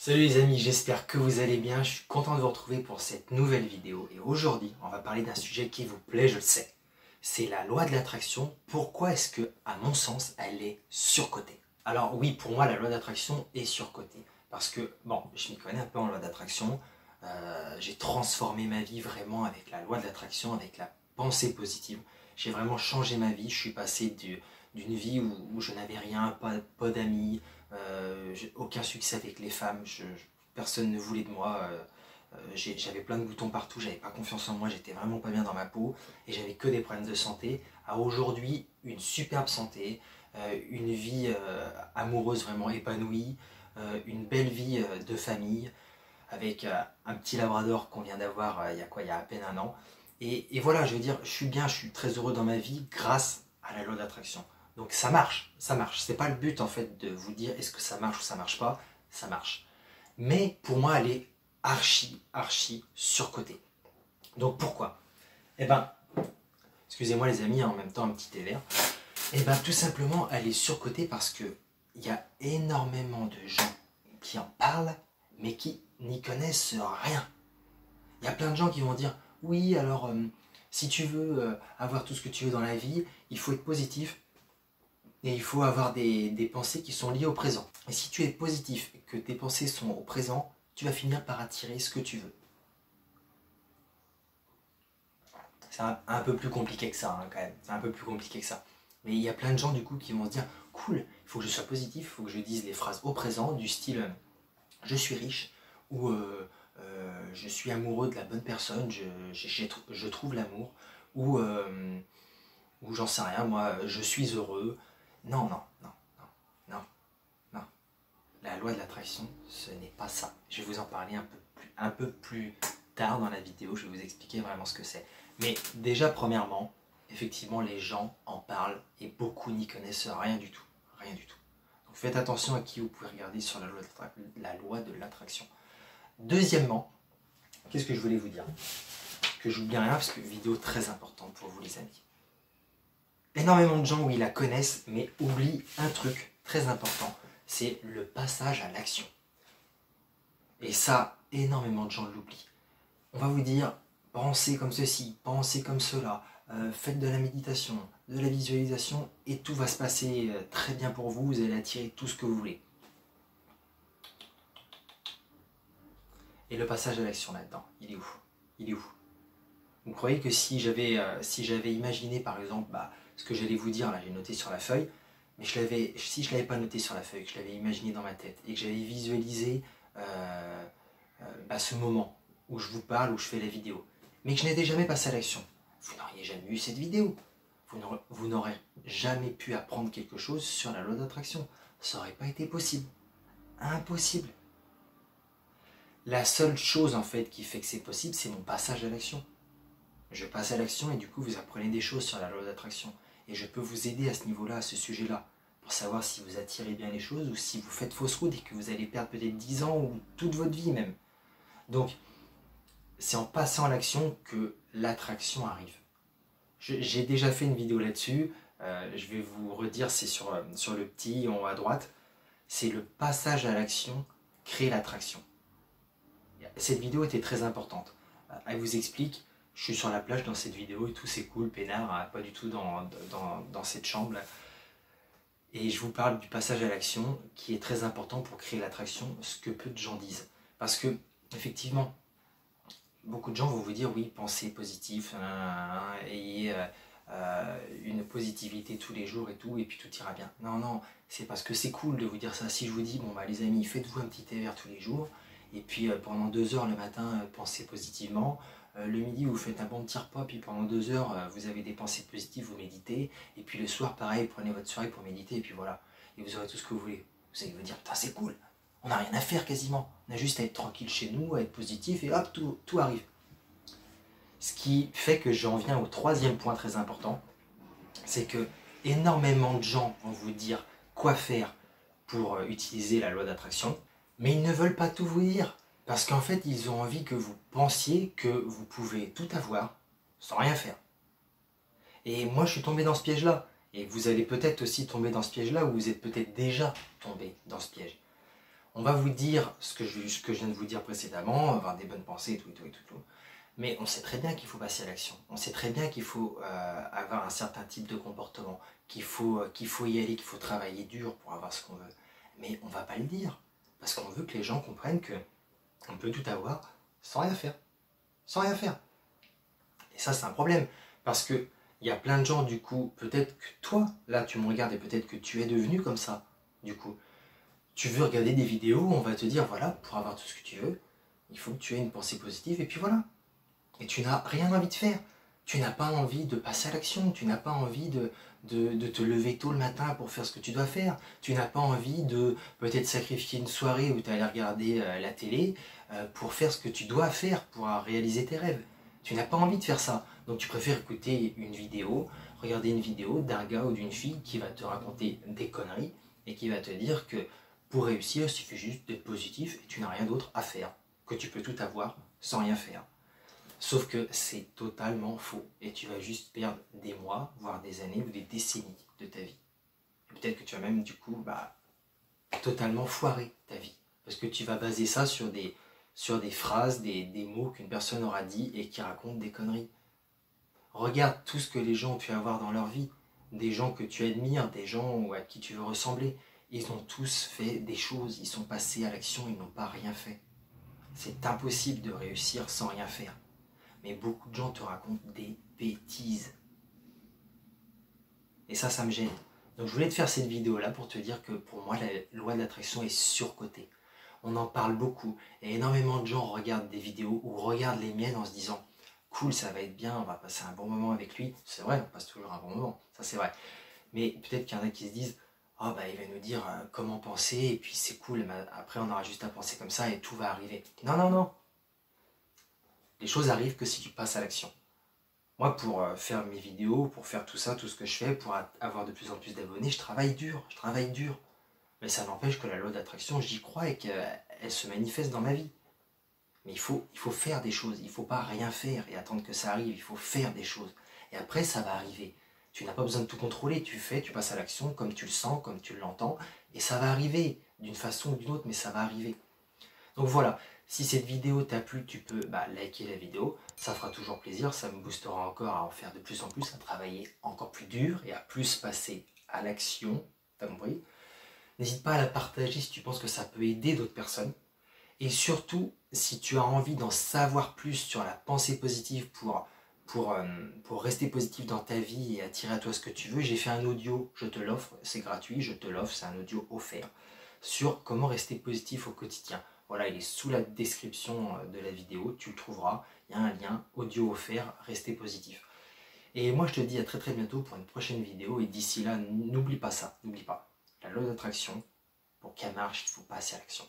Salut les amis, j'espère que vous allez bien, je suis content de vous retrouver pour cette nouvelle vidéo et aujourd'hui on va parler d'un sujet qui vous plaît, je le sais. C'est la loi de l'attraction. Pourquoi est-ce que, à mon sens, elle est surcotée? Alors oui, pour moi la loi d'attraction est surcotée parce que, bon, je m'y connais un peu en loi d'attraction, j'ai transformé ma vie vraiment avec la loi de l'attraction, avec la pensée positive. J'ai vraiment changé ma vie, je suis passé d'une vie où je n'avais rien, pas d'amis, aucun succès avec les femmes, personne ne voulait de moi, j'avais plein de boutons partout, j'avais pas confiance en moi, j'étais vraiment pas bien dans ma peau et j'avais que des problèmes de santé. À aujourd'hui, une superbe santé, une vie amoureuse vraiment épanouie, une belle vie de famille avec un petit labrador qu'on vient d'avoir il y a à peine un an. Et voilà, je veux dire, je suis bien, je suis très heureux dans ma vie grâce à la loi d'attraction. Donc ça marche, ça marche. C'est pas le but en fait de vous dire est-ce que ça marche ou ça marche pas, ça marche. Mais pour moi, elle est archi surcotée. Donc pourquoi? Eh ben, excusez-moi les amis, en même temps un petit thé vert. Eh ben tout simplement, elle est surcotée parce que il y a énormément de gens qui en parlent, mais qui n'y connaissent rien. Il y a plein de gens qui vont dire oui, alors si tu veux avoir tout ce que tu veux dans la vie, il faut être positif. Et il faut avoir des pensées qui sont liées au présent. Et si tu es positif et que tes pensées sont au présent, tu vas finir par attirer ce que tu veux. C'est un peu plus compliqué que ça, hein, quand même. C'est un peu plus compliqué que ça. Mais il y a plein de gens, du coup, qui vont se dire « Cool, il faut que je sois positif, il faut que je dise les phrases au présent, du style « Je suis riche » ou je suis amoureux de la bonne personne, je trouve l'amour » ou j'en sais rien, moi, je suis heureux. Non, non, non, non, non, non. La loi de l'attraction, ce n'est pas ça. Je vais vous en parler un peu plus tard dans la vidéo, je vais vous expliquer vraiment ce que c'est. Mais déjà, premièrement, effectivement, les gens en parlent et beaucoup n'y connaissent rien du tout. Rien du tout. Donc faites attention à qui vous pouvez regarder sur la loi de l'attraction. Deuxièmement, qu'est-ce que je voulais vous dire? Que j'oublie rien, parce que vidéo très importante pour vous les amis. Énormément de gens, oui, la connaissent, mais oublient un truc très important, c'est le passage à l'action. Et ça, énormément de gens l'oublient. On va vous dire, pensez comme ceci, pensez comme cela, faites de la méditation, de la visualisation, et tout va se passer très bien pour vous, vous allez attirer tout ce que vous voulez. Et le passage à l'action là-dedans, il est où? Il est où? Vous croyez que si j'avais imaginé, par exemple, ce que j'allais vous dire, là j'ai noté sur la feuille, mais si je ne l'avais pas noté sur la feuille, que je l'avais imaginé dans ma tête, et que j'avais visualisé ce moment où je vous parle, où je fais la vidéo, mais que je n'étais jamais passé à l'action, vous n'auriez jamais eu cette vidéo. Vous n'aurez jamais pu apprendre quelque chose sur la loi d'attraction. Ça n'aurait pas été possible. Impossible. La seule chose en fait qui fait que c'est possible, c'est mon passage à l'action. Je passe à l'action et du coup vous apprenez des choses sur la loi d'attraction. Et je peux vous aider à ce niveau-là, à ce sujet-là, pour savoir si vous attirez bien les choses ou si vous faites fausse route et que vous allez perdre peut-être 10 ans ou toute votre vie même. Donc, c'est en passant à l'action que l'attraction arrive. J'ai déjà fait une vidéo là-dessus, je vais vous redire, c'est sur le petit en haut à droite. C'est le passage à l'action crée l'attraction. Cette vidéo était très importante. Elle vous explique. Je suis sur la plage dans cette vidéo et tout, c'est cool, peinard, hein, pas du tout dans cette chambre. Et je vous parle du passage à l'action qui est très important pour créer l'attraction, ce que peu de gens disent. Parce que, effectivement, beaucoup de gens vont vous dire oui, pensez positif, ayez une positivité tous les jours et tout, et puis tout ira bien. Non, non, c'est parce que c'est cool de vous dire ça. Si je vous dis, bon bah les amis, faites-vous un petit thé vert tous les jours, et puis pendant 2 heures le matin, pensez positivement. Le midi, vous faites un bon petit repas, puis pendant 2 heures, vous avez des pensées positives, vous méditez. Et puis le soir, pareil, prenez votre soirée pour méditer, et puis voilà. Et vous aurez tout ce que vous voulez. Vous allez vous dire, putain, c'est cool. On n'a rien à faire quasiment. On a juste à être tranquille chez nous, à être positif, et hop, tout arrive. Ce qui fait que j'en viens au troisième point très important, c'est que énormément de gens vont vous dire quoi faire pour utiliser la loi d'attraction, mais ils ne veulent pas tout vous dire. Parce qu'en fait, ils ont envie que vous pensiez que vous pouvez tout avoir sans rien faire. Et moi, je suis tombé dans ce piège-là. Et vous allez peut-être aussi tomber dans ce piège-là, ou vous êtes peut-être déjà tombé dans ce piège. On va vous dire ce que je viens de vous dire précédemment, avoir des bonnes pensées et tout. Mais on sait très bien qu'il faut passer à l'action. On sait très bien qu'il faut avoir un certain type de comportement, qu'il faut y aller, qu'il faut travailler dur pour avoir ce qu'on veut. Mais on ne va pas le dire. Parce qu'on veut que les gens comprennent qu'on peut tout avoir sans rien faire. Sans rien faire. Et ça, c'est un problème. Parce qu'il y a plein de gens, du coup, peut-être que toi, là, tu me regardes et peut-être que tu es devenu comme ça, du coup. Tu veux regarder des vidéos où on va te dire, voilà, pour avoir tout ce que tu veux, il faut que tu aies une pensée positive, et puis voilà. Et tu n'as rien envie de faire. Tu n'as pas envie de passer à l'action. Tu n'as pas envie de te lever tôt le matin pour faire ce que tu dois faire. Tu n'as pas envie de peut-être sacrifier une soirée où tu allais regarder la télé pour faire ce que tu dois faire pour réaliser tes rêves. Tu n'as pas envie de faire ça. Donc tu préfères écouter une vidéo, regarder une vidéo d'un gars ou d'une fille qui va te raconter des conneries et qui va te dire que pour réussir, il suffit juste d'être positif et tu n'as rien d'autre à faire. Que tu peux tout avoir sans rien faire. Sauf que c'est totalement faux et tu vas juste perdre des mois, voire des années ou des décennies de ta vie. Et peut-être que tu vas même du coup totalement foirer ta vie. Parce que tu vas baser ça sur des phrases, des mots qu'une personne aura dit et qui racontent des conneries. Regarde tout ce que les gens ont pu avoir dans leur vie. Des gens que tu admires, des gens à qui tu veux ressembler. Ils ont tous fait des choses, ils sont passés à l'action, ils n'ont pas rien fait. C'est impossible de réussir sans rien faire. Mais beaucoup de gens te racontent des bêtises. Et ça me gêne. Donc je voulais te faire cette vidéo-là pour te dire que pour moi, la loi de l'attraction est surcotée. On en parle beaucoup. Et énormément de gens regardent des vidéos ou regardent les miennes en se disant « Cool, ça va être bien, on va passer un bon moment avec lui. » C'est vrai, on passe toujours un bon moment, ça c'est vrai. Mais peut-être qu'il y en a qui se disent « Oh, il va nous dire comment penser, et puis c'est cool, mais après on aura juste à penser comme ça et tout va arriver. » Non, non, non. Les choses arrivent que si tu passes à l'action. Moi, pour faire mes vidéos, pour faire tout ça, tout ce que je fais, pour avoir de plus en plus d'abonnés, je travaille dur. Mais ça n'empêche que la loi d'attraction, j'y crois et qu'elle se manifeste dans ma vie. Mais il faut faire des choses. Il ne faut pas rien faire et attendre que ça arrive. Il faut faire des choses. Et après, ça va arriver. Tu n'as pas besoin de tout contrôler. Tu fais, tu passes à l'action comme tu le sens, comme tu l'entends. Et ça va arriver d'une façon ou d'une autre, mais ça va arriver. Donc voilà, si cette vidéo t'a plu, tu peux liker la vidéo, ça fera toujours plaisir, ça me boostera encore à en faire de plus en plus, à travailler encore plus dur et à plus passer à l'action, t'as compris? N'hésite pas à la partager si tu penses que ça peut aider d'autres personnes. Et surtout, si tu as envie d'en savoir plus sur la pensée positive pour rester positif dans ta vie et attirer à toi ce que tu veux, j'ai fait un audio, je te l'offre, c'est gratuit, je te l'offre, c'est un audio offert, sur comment rester positif au quotidien. Voilà, il est sous la description de la vidéo, tu le trouveras, il y a un lien, audio offert, restez positif. Et moi je te dis à très très bientôt pour une prochaine vidéo, et d'ici là, n'oublie pas ça, n'oublie pas, la loi d'attraction, pour qu'elle marche, il faut passer à l'action.